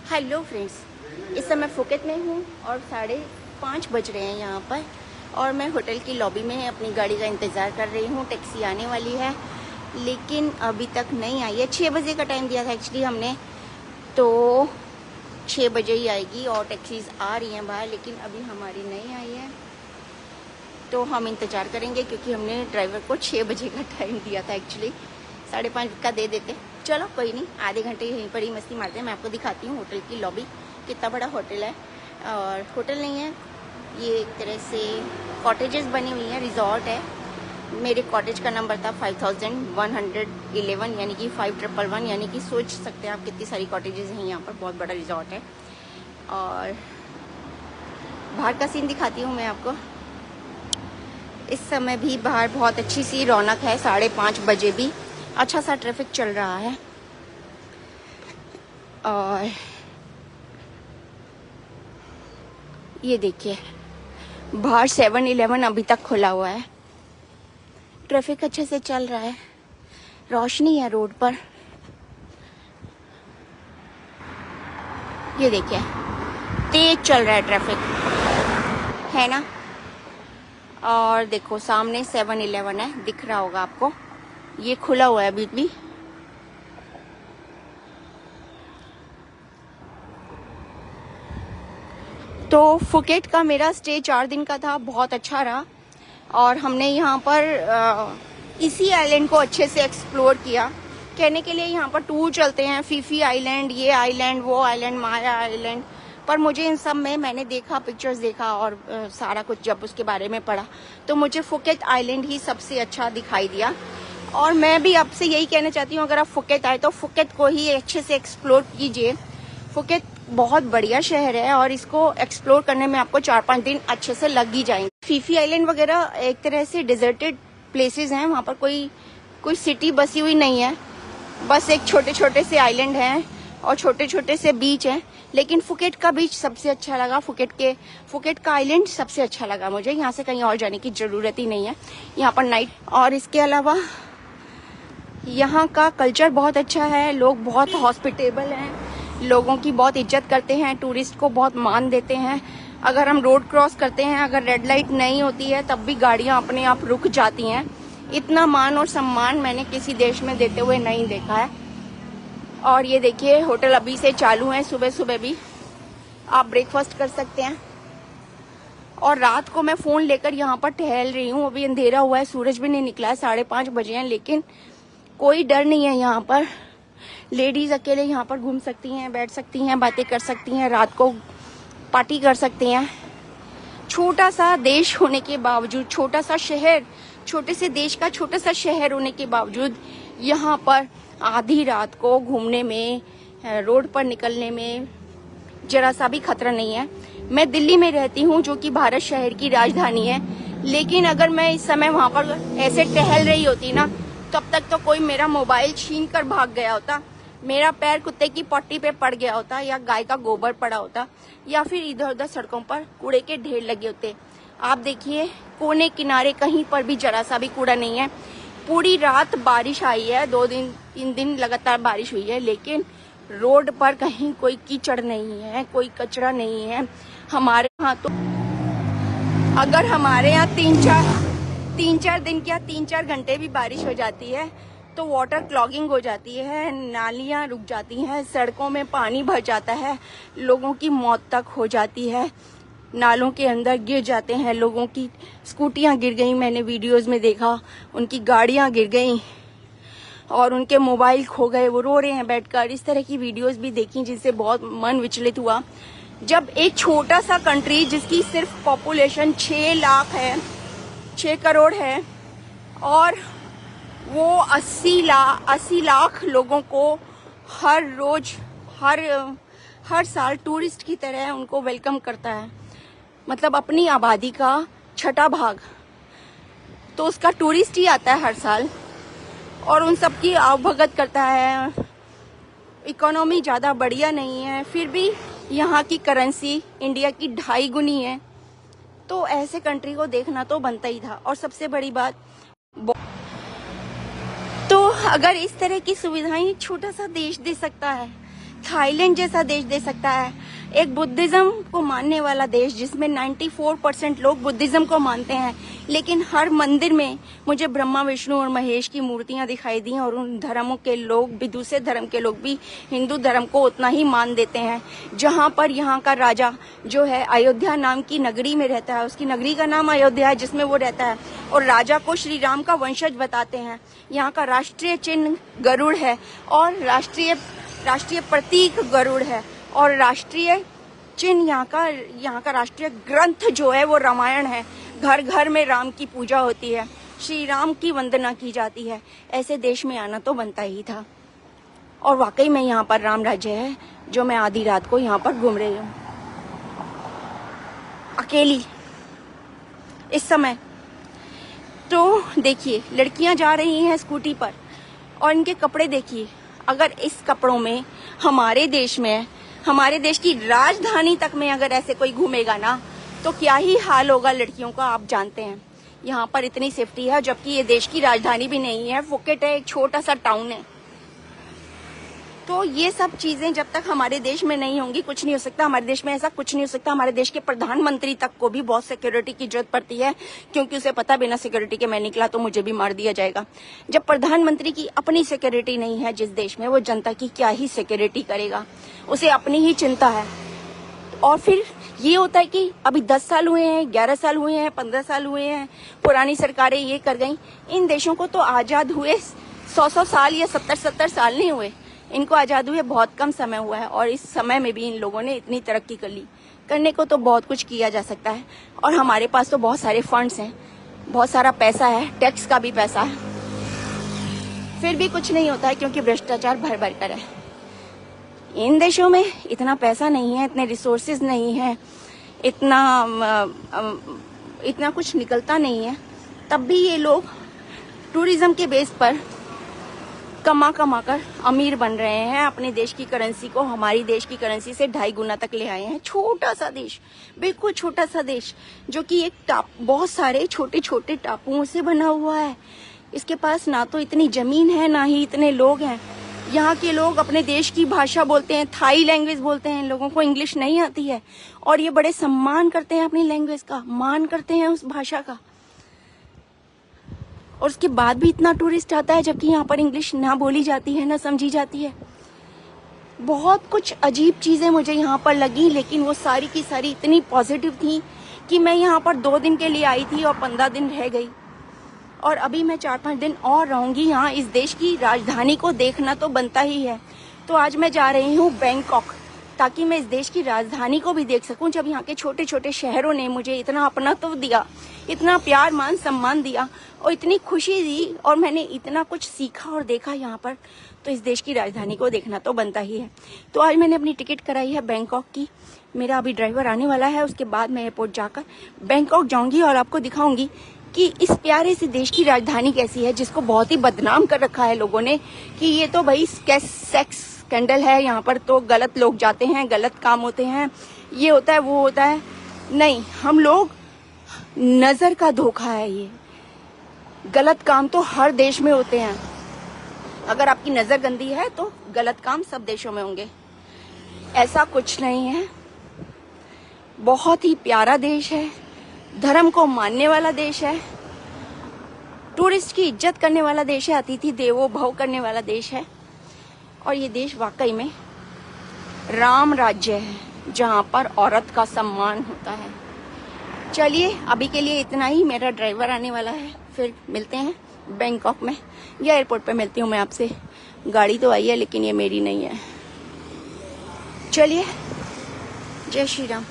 Hello friends, इस समय Phuket में हूँ और 5:30 बज रहे हैं यहाँ पर और मैं होटल की लॉबी में अपनी गाड़ी का इंतज़ार कर रही हूँ। टैक्सी आने वाली है लेकिन अभी तक नहीं आई है। 6 बजे का टाइम दिया था एक्चुअली हमने, तो 6 बजे ही आएगी और टैक्सीज़ आ रही हैं बाहर, लेकिन अभी हमारी नहीं आई है। तो हम इंतज़ार करेंगे क्योंकि हमने ड्राइवर को 6 बजे का टाइम दिया था। एक्चुअली 5:30 का दे देते। चलो कोई नहीं, आधे घंटे यहीं पर ही मस्ती मारते हैं। मैं आपको दिखाती हूँ होटल की लॉबी, कितना बड़ा होटल है। और होटल नहीं है ये, एक तरह से कॉटेजेस बनी हुई हैं, रिजॉर्ट है। मेरे कॉटेज का नंबर था 5111, यानी कि 5111, यानी कि सोच सकते हैं आप कितनी सारी कॉटेजेस हैं यहाँ पर। बहुत बड़ा रिजॉर्ट है। और बाहर का सीन दिखाती हूँ मैं आपको। इस समय भी बाहर बहुत अच्छी सी रौनक है। 5:30 बजे भी अच्छा सा ट्रैफिक चल रहा है। और ये देखिए बाहर 7-Eleven अभी तक खुला हुआ है। ट्रैफिक अच्छे से चल रहा है, रोशनी है रोड पर। ये देखिए तेज चल रहा है ट्रैफिक, है ना। और देखो सामने 7-Eleven है, दिख रहा होगा आपको। ये खुला हुआ है अभी भी। तो फुकेट का मेरा स्टे 4 दिन का था, बहुत अच्छा रहा। और हमने यहाँ पर इसी आइलैंड को अच्छे से एक्सप्लोर किया। कहने के लिए यहाँ पर टूर चलते हैं, फीफी आइलैंड, ये आइलैंड, वो आइलैंड, माया आइलैंड, पर मुझे इन सब में मैंने देखा, पिक्चर्स देखा और सारा कुछ जब उसके बारे में पढ़ा तो मुझे फुकेट आइलैंड ही सबसे अच्छा दिखाई दिया। और मैं भी आपसे यही कहना चाहती हूँ, अगर आप फुकेट आए तो फुकेट को ही अच्छे से एक्सप्लोर कीजिए। फुकेट बहुत बढ़िया शहर है और इसको एक्सप्लोर करने में आपको 4-5 दिन अच्छे से लग ही जाएंगे। फीफी आइलैंड वगैरह एक तरह से डिजर्टेड प्लेसेस हैं, वहाँ पर कोई सिटी बसी हुई नहीं है, बस एक छोटे छोटे से आइलैंड हैं और छोटे छोटे से बीच हैं। लेकिन फुकेट का बीच सबसे अच्छा लगा, फुकेट का आइलैंड सबसे अच्छा लगा मुझे। यहाँ से कहीं और जाने की जरूरत ही नहीं है यहाँ पर नाइट। और इसके अलावा यहाँ का कल्चर बहुत अच्छा है, लोग बहुत हॉस्पिटेबल हैं, लोगों की बहुत इज्जत करते हैं, टूरिस्ट को बहुत मान देते हैं। अगर हम रोड क्रॉस करते हैं, अगर रेड लाइट नहीं होती है तब भी गाड़ियाँ अपने आप रुक जाती हैं। इतना मान और सम्मान मैंने किसी देश में देते हुए नहीं देखा है। और ये देखिए होटल अभी से चालू है, सुबह सुबह भी आप ब्रेकफास्ट कर सकते हैं। और रात को मैं फ़ोन लेकर यहाँ पर टहल रही हूँ। अभी अंधेरा हुआ है, सूरज भी नहीं निकला है, 5:30 बजे हैं, लेकिन कोई डर नहीं है यहाँ पर। लेडीज अकेले यहाँ पर घूम सकती हैं, बैठ सकती हैं, बातें कर सकती हैं, रात को पार्टी कर सकती हैं। छोटा सा देश होने के बावजूद, छोटा सा शहर, छोटे से देश का छोटा सा शहर होने के बावजूद यहाँ पर आधी रात को घूमने में, रोड पर निकलने में जरा सा भी खतरा नहीं है। मैं दिल्ली में रहती हूँ जो कि भारत शहर की राजधानी है, लेकिन अगर मैं इस समय वहाँ पर ऐसे टहल रही होती ना, तब तक तो कोई मेरा मोबाइल छीन कर भाग गया होता, मेरा पैर कुत्ते की पट्टी पे पड़ गया होता, या गाय का गोबर पड़ा होता, या फिर इधर उधर सड़कों पर कूड़े के ढेर लगे होते। आप देखिए कोने किनारे कहीं पर भी जरा सा भी कूड़ा नहीं है। पूरी रात बारिश आई है, 2-3 दिन लगातार बारिश हुई है, लेकिन रोड पर कहीं कोई कीचड़ नहीं है, कोई कचरा नहीं है। हमारे यहाँ तो अगर हमारे यहाँ 3-4 दिन क्या 3-4 घंटे भी बारिश हो जाती है तो वाटर क्लॉगिंग हो जाती है, नालियाँ रुक जाती हैं, सड़कों में पानी भर जाता है, लोगों की मौत तक हो जाती है, नालों के अंदर गिर जाते हैं, लोगों की स्कूटियाँ गिर गई, मैंने वीडियोस में देखा, उनकी गाड़ियाँ गिर गई और उनके मोबाइल खो गए, वो रो रहे हैं बैठकर। इस तरह की वीडियोस भी देखी जिनसे बहुत मन विचलित हुआ। जब एक छोटा सा कंट्री जिसकी सिर्फ पॉपुलेशन 6 करोड़ है और वो 80 लाख लोगों को हर रोज हर साल टूरिस्ट की तरह उनको वेलकम करता है, मतलब अपनी आबादी का 6वां भाग तो उसका टूरिस्ट ही आता है हर साल और उन सब की आवभगत करता है। इकोनॉमी ज़्यादा बढ़िया नहीं है, फिर भी यहाँ की करेंसी इंडिया की 2.5 गुनी है, तो ऐसे कंट्री को देखना तो बनता ही था। और सबसे बड़ी बात, तो अगर इस तरह की सुविधाएं छोटा सा देश दे सकता है, थाईलैंड जैसा देश दे सकता है, एक बुद्धिज्म को मानने वाला देश जिसमें 94% लोग बुद्धिज्म को मानते हैं, लेकिन हर मंदिर में मुझे ब्रह्मा विष्णु और महेश की मूर्तियां दिखाई दी और उन धर्मों के लोग भी, दूसरे धर्म के लोग भी हिंदू धर्म को उतना ही मान देते हैं। जहां पर यहाँ का राजा जो है अयोध्या नाम की नगरी में रहता है, उसकी नगरी का नाम अयोध्या है जिसमें वो रहता है, और राजा को श्री राम का वंशज बताते हैं। यहाँ का राष्ट्रीय चिन्ह गरुड़ है और राष्ट्रीय प्रतीक गरुड़ है, और राष्ट्रीय चिन्ह यहाँ का राष्ट्रीय ग्रंथ जो है वो रामायण है। घर घर में राम की पूजा होती है, श्री राम की वंदना की जाती है। ऐसे देश में आना तो बनता ही था, और वाकई में यहाँ पर राम राज्य है जो मैं आधी रात को यहाँ पर घूम रही हूँ अकेली इस समय। तो देखिए, लड़कियां जा रही हैं स्कूटी पर और इनके कपड़े देखिए। अगर इस कपड़ों में हमारे देश में, हमारे देश की राजधानी तक में अगर ऐसे कोई घूमेगा ना, तो क्या ही हाल होगा लड़कियों का, आप जानते हैं। यहाँ पर इतनी सेफ्टी है, जबकि ये देश की राजधानी भी नहीं है, फुकेट है, एक छोटा सा टाउन है। तो ये सब चीजें जब तक हमारे देश में नहीं होंगी, कुछ नहीं हो सकता। हमारे देश में ऐसा कुछ नहीं हो सकता। हमारे देश के प्रधानमंत्री तक को भी बहुत सिक्योरिटी की जरूरत पड़ती है, क्योंकि उसे पता बिना सिक्योरिटी के मैं निकला तो मुझे भी मार दिया जाएगा। जब प्रधानमंत्री की अपनी सिक्योरिटी नहीं है जिस देश में, वो जनता की क्या ही सिक्योरिटी करेगा, उसे अपनी ही चिंता है। और फिर ये होता है कि अभी 10 साल हुए हैं, 11 साल हुए हैं, 15 साल हुए हैं, पुरानी सरकारें ये कर गई। इन देशों को तो आजाद हुए 100 साल या 70 साल नहीं हुए, इनको आजाद हुए बहुत कम समय हुआ है। और इस समय में भी इन लोगों ने इतनी तरक्की कर ली। करने को तो बहुत कुछ किया जा सकता है, और हमारे पास तो बहुत सारे फंड्स हैं, बहुत सारा पैसा है, टैक्स का भी पैसा है, फिर भी कुछ नहीं होता है, क्योंकि भ्रष्टाचार भर भर कर है। इन देशों में इतना पैसा नहीं है, इतने रिसोर्सेज नहीं है, इतना कुछ निकलता नहीं है, तब भी ये लोग टूरिज्म के बेस पर कमा कर अमीर बन रहे हैं। अपने देश की करेंसी को हमारी देश की करेंसी से 2.5 गुना तक ले आए हैं। छोटा सा देश, बिल्कुल छोटा सा देश, जो कि एक बहुत सारे छोटे छोटे टापुओं से बना हुआ है। इसके पास ना तो इतनी जमीन है, ना ही इतने लोग हैं। यहाँ के लोग अपने देश की भाषा बोलते हैं, थाई लैंग्वेज बोलते हैं, लोगों को इंग्लिश नहीं आती है, और ये बड़े सम्मान करते हैं अपनी लैंग्वेज का, मान करते हैं उस भाषा का। और उसके बाद भी इतना टूरिस्ट आता है, जबकि यहाँ पर इंग्लिश ना बोली जाती है, ना समझी जाती है। बहुत कुछ अजीब चीजें मुझे यहाँ पर लगी, लेकिन वो सारी की सारी इतनी पॉजिटिव थी कि मैं यहाँ पर 2 दिन के लिए आई थी और 15 दिन रह गई, और अभी मैं 4-5 दिन और रहूंगी यहाँ। इस देश की राजधानी को देखना तो बनता ही है। तो आज मैं जा रही हूँ बैंकॉक, ताकि मैं इस देश की राजधानी को भी देख सकूं। जब यहाँ के छोटे छोटे शहरों ने मुझे इतना अपनात्व दिया, इतना प्यार मान सम्मान दिया और इतनी खुशी दी, और मैंने इतना कुछ सीखा और देखा यहाँ पर, तो इस देश की राजधानी को देखना तो बनता ही है। तो आज मैंने अपनी टिकट कराई है बैंकॉक की। मेरा अभी ड्राइवर आने वाला है, उसके बाद मैं एयरपोर्ट जाकर बैंकॉक जाऊंगी और आपको दिखाऊंगी कि इस प्यारे से देश की राजधानी कैसी है, जिसको बहुत ही बदनाम कर रखा है लोगों ने कि ये तो भाई सेक्स स्कैंडल है, यहाँ पर तो गलत लोग जाते हैं, गलत काम होते हैं, ये होता है, वो होता है। नहीं, हम लोग, नजर का धोखा है ये। गलत काम तो हर देश में होते हैं। अगर आपकी नजर गंदी है तो गलत काम सब देशों में होंगे, ऐसा कुछ नहीं है। बहुत ही प्यारा देश है, धर्म को मानने वाला देश है, टूरिस्ट की इज्जत करने वाला देश है, अतिथि देवो भव करने वाला देश है। और ये देश वाकई में राम राज्य है, जहाँ पर औरत का सम्मान होता है। चलिए, अभी के लिए इतना ही। मेरा ड्राइवर आने वाला है, फिर मिलते हैं बैंकॉक में, या एयरपोर्ट पे मिलती हूँ मैं आपसे। गाड़ी तो आई है, लेकिन ये मेरी नहीं है। चलिए, जय श्री राम।